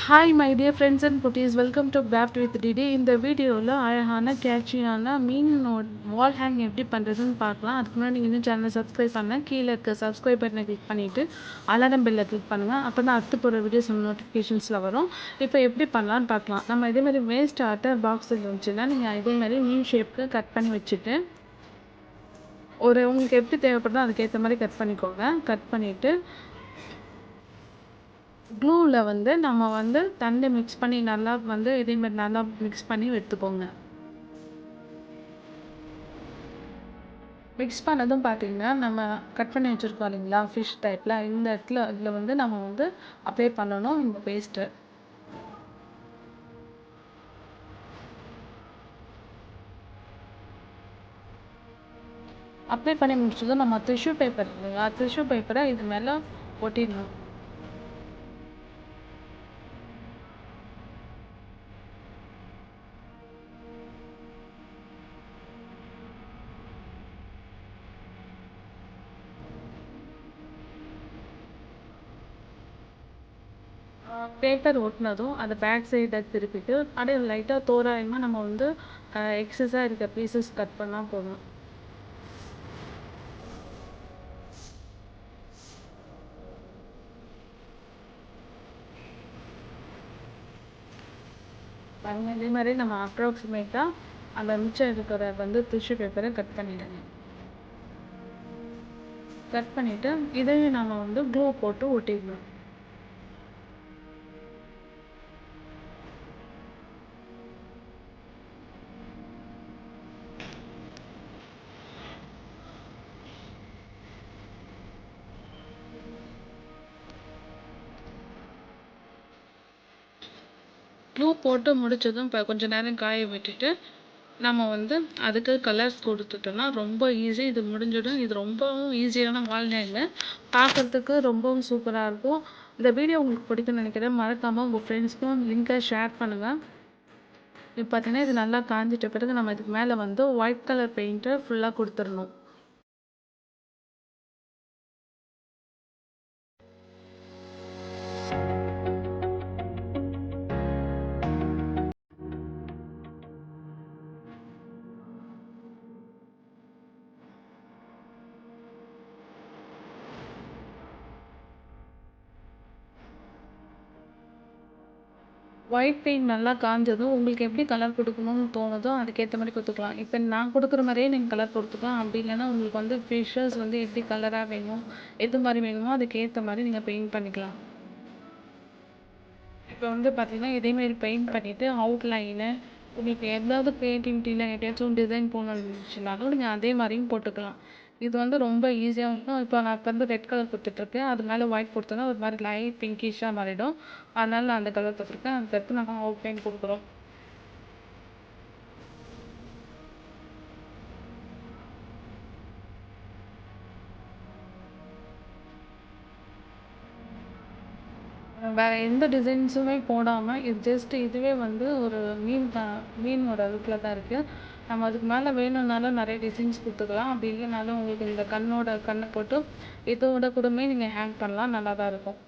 Hi my dear friends and குட்டீஸ், welcome to craft with DD. இந்த வீடியோவில் அழகான கேட்சியான மீன் வால் ஹேங் எப்படி பண்ணுறதுன்னு பார்க்கலாம். அதுக்கு முன்னாடி நீங்கள் இன்னும் சேனலை சப்ஸ்கிரைப் பண்ணால் கீழே இருக்க சப்ஸ்கிரைப் பட்டனை கிளிக் பண்ணிவிட்டு அலாரம் பெல்லை கிளிக் பண்ணுங்கள். அப்போ தான் அடுத்து போகிற வீடியோஸ் நோட்டிஃபிகேஷன்ஸில் வரும். இப்போ எப்படி பண்ணலான்னு பார்க்கலாம். நம்ம இதேமாதிரி வேஸ்ட் ஆர்ட்டை பாக்ஸில் இருந்துச்சுன்னா நீங்கள் இதேமாதிரி மீன் ஷேப்புக்கு கட் பண்ணி வச்சுட்டு உங்களுக்கு எப்படி தேவைப்படுதோ அதுக்கேற்ற மாதிரி கட் பண்ணிக்கோங்க. கட் பண்ணிவிட்டு க்ளூவில் நம்ம தண்ணி மிக்ஸ் பண்ணி நல்லா இதேமாதிரி நல்லா மிக்ஸ் பண்ணி எடுத்துக்கோங்க. மிக்ஸ் பண்ணதும் பார்த்தீங்கன்னா நம்ம கட் பண்ணி வச்சுருக்கோம் இல்லைங்களா ஃபிஷ் டைப்பில், இந்த இடத்துல இதில் நம்ம அப்ளை பண்ணணும் இந்த பேஸ்ட்டு. அப்ளை பண்ணி முடிச்சதும் நம்ம டிஷ்யூ பேப்பர் இல்லைங்களா, டிஷ்யூ பேப்பரை இது மேலே ஒட்டிடணும். பேப்பர் ஒட்டினதும் அதை பேக் சைடை திருப்பிட்டு அப்படியே லைட்டாக தோராயமாக நம்ம எக்ஸஸாக இருக்க பீசஸ் கட் பண்ணால் போதும். இதே மாதிரி நம்ம அப்ராக்சிமேட்டாக அந்த மிச்சம் இருக்கிற டிஷ்யூ பேப்பரை கட் பண்ணிடுங்க. கட் பண்ணிவிட்டு இதையும் நம்ம க்ளூ போட்டு ஒட்டிடணும். க்ளூ போட்டு முடித்ததும் இப்போ கொஞ்சம் நேரம் காய விட்டுட்டு நம்ம அதுக்கு கலர்ஸ் கொடுத்துட்டோம்னா ரொம்ப ஈஸி. இது முடிஞ்சிடும். இது ரொம்பவும் ஈஸியான வால் ஹேங்கு, பார்க்குறதுக்கு ரொம்பவும் சூப்பராக இருக்கும். இந்த வீடியோ உங்களுக்கு பிடிக்கும்னு நினைக்கிறேன். மறக்காமல் உங்கள் ஃப்ரெண்ட்ஸ்க்கும் லிங்கை ஷேர் பண்ணுங்கள். இப்போ பார்த்தீங்கன்னா இது நல்லா காஞ்சிட்ட பிறகு நம்ம இதுக்கு மேலே ஒயிட் கலர் பெயிண்ட்டை ஃபுல்லாக கொடுத்துடணும். ஒயிட் பெயிண்ட் நல்லா காஞ்சதும் உங்களுக்கு எப்படி கலர் கொடுக்கணும்னு தோணுதோ அதுக்கேற்ற மாதிரி கொடுத்துக்கலாம். இப்போ நான் கொடுக்குற மாதிரியே நீங்கள் கலர் கொடுத்துக்கலாம். அப்படி இல்லைன்னா உங்களுக்கு ஃபிஷ்ஷஸ் எப்படி கலராக வேணும், எது மாதிரி வேணுமோ அதுக்கேற்ற மாதிரி நீங்கள் பெயிண்ட் பண்ணிக்கலாம். இப்போ பார்த்தீங்கன்னா இதேமாரி பெயிண்ட் பண்ணிவிட்டு அவுட்லைனு உங்களுக்கு எதாவது க்ரியேட்டிவிட்டியில் எப்படியாச்சும் டிசைன் போடணும்னு இருந்துச்சுனாலும் நீங்கள் அதே மாதிரியும் போட்டுக்கலாம். இது ரொம்ப ஈஸியாக இருக்கும். இப்போ நான் ரெட் கலர் கொடுத்துட்ருக்கேன். அது மேலே ஒயிட் கொடுத்தோன்னா ஒரு மாதிரி லைட் பிங்கிஷாக மாறிடும். அதனால நான் அந்த கலர் கொடுத்துருக்கேன். அந்த இடத்துல நம்ம அவுட்லைன் கொடுக்குறோம். வேறு எந்த டிசைன்ஸுமே போடாமல் இது ஜஸ்ட் இதுவே ஒரு மீனோட இதுக்கில் தான் இருக்குது. நம்ம அதுக்கு மேலே வேணும்னாலும் நிறைய டிசைன்ஸ் கொடுத்துக்கலாம். அப்படி இல்லைனாலும் உங்களுக்கு இந்த கண்ணை போட்டு இதோட கூடமே நீங்கள் ஹேங் பண்ணலாம். நல்லா தான் இருக்கும்.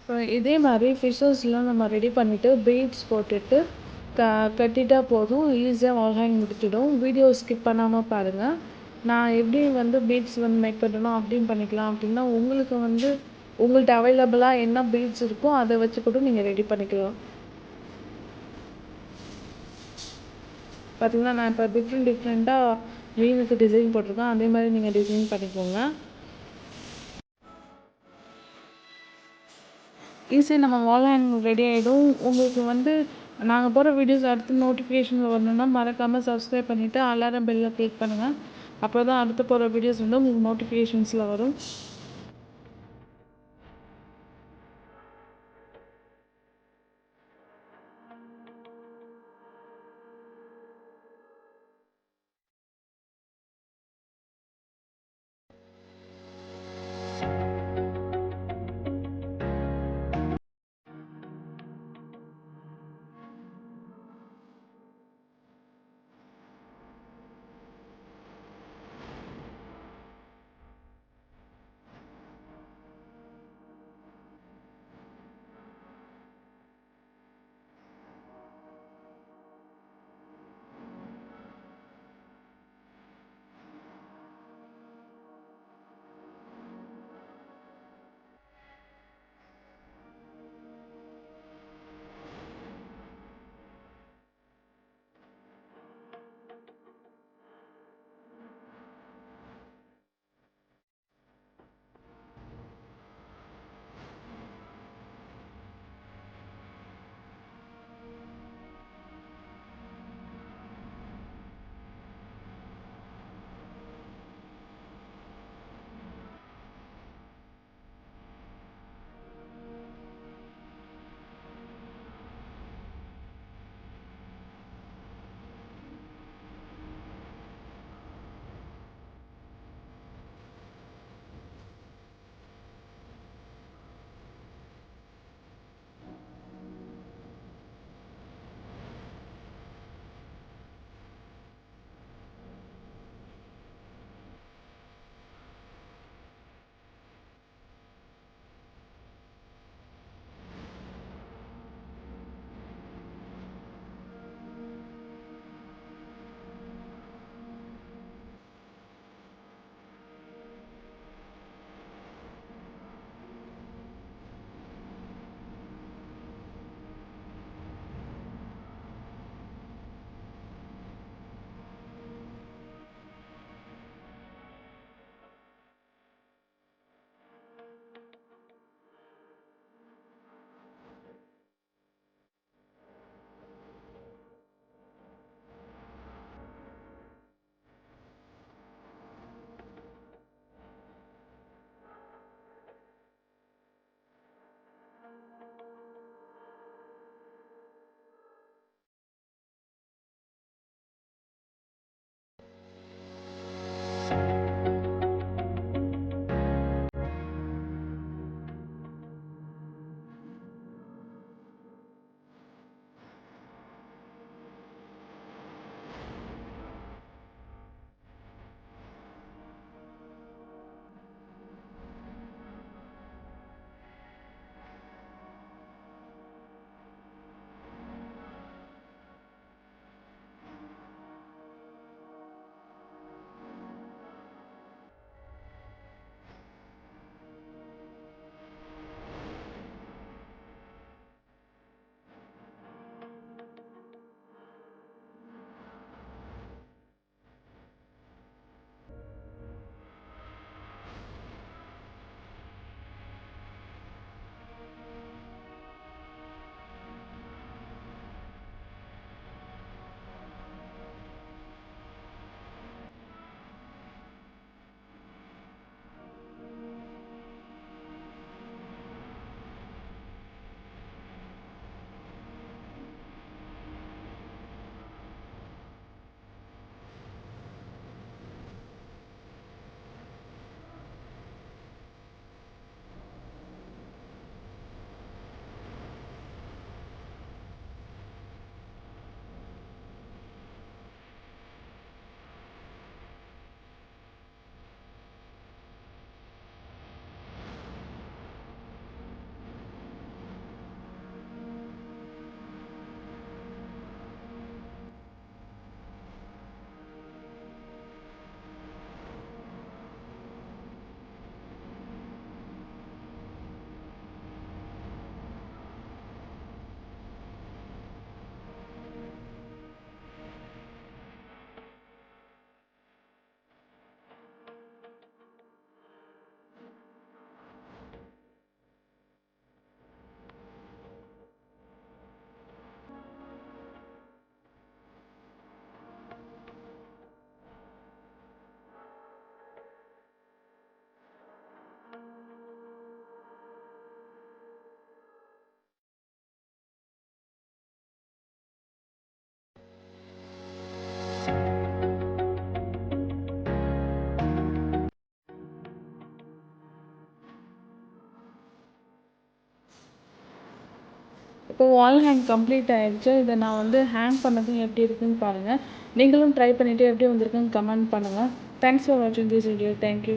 ஸோ இதே மாதிரி ஃபிஷ்ஷஸ்லாம் நம்ம ரெடி பண்ணிவிட்டு பீட்ஸ் போட்டுட்டு கட்டிட்டா போதும். ஈஸியாக வால் ஹேங் முடிச்சிடும். வீடியோ ஸ்கிப் பண்ணாமல் பாருங்கள். நான் எப்படி பீட்ஸ் மேக் பண்ணணும் அப்படின்னு பண்ணிக்கலாம். அப்படின்னா உங்களுக்கு உங்கள்கிட்ட அவைலபிளாக என்ன பீட்ஸ் இருக்கோ அதை வச்சு கூட நீங்கள் ரெடி பண்ணிக்கலாம். பார்த்திங்கன்னா நான் இப்போ டிஃப்ரெண்ட்டாக மீனுக்கு டிசைன் போட்டிருக்கேன். அதே மாதிரி நீங்கள் டிசைன் பண்ணிக்கோங்க. ஈஸியாக நம்ம வால் ஹேங் ரெடி ஆகிடும். உங்களுக்கு நாங்கள் போகிற வீடியோஸ் அடுத்து நோட்டிஃபிகேஷனில் வரணுன்னா மறக்காமல் சப்ஸ்கிரைப் பண்ணிவிட்டு அலாரம் பெல்லை கிளிக் பண்ணுங்கள். அப்போ தான் அடுத்து போகிற வீடியோஸ் உங்களுக்கு நோட்டிஃபிகேஷன்ஸில் வரும். இப்போ வால் ஹேங் கம்ப்ளீட் ஆயிடுச்சு. இதை நான் வந்து ஹேங் பண்ணதும் எப்படி இருக்குன்னு பாருங்கள். நீங்களும் ட்ரை பண்ணிவிட்டு எப்படி வந்திருக்குன்னு கமெண்ட் பண்ணுங்கள். தேங்க்ஸ் ஃபார் வாட்சிங் திஸ் வீடியோ. தேங்க்யூ.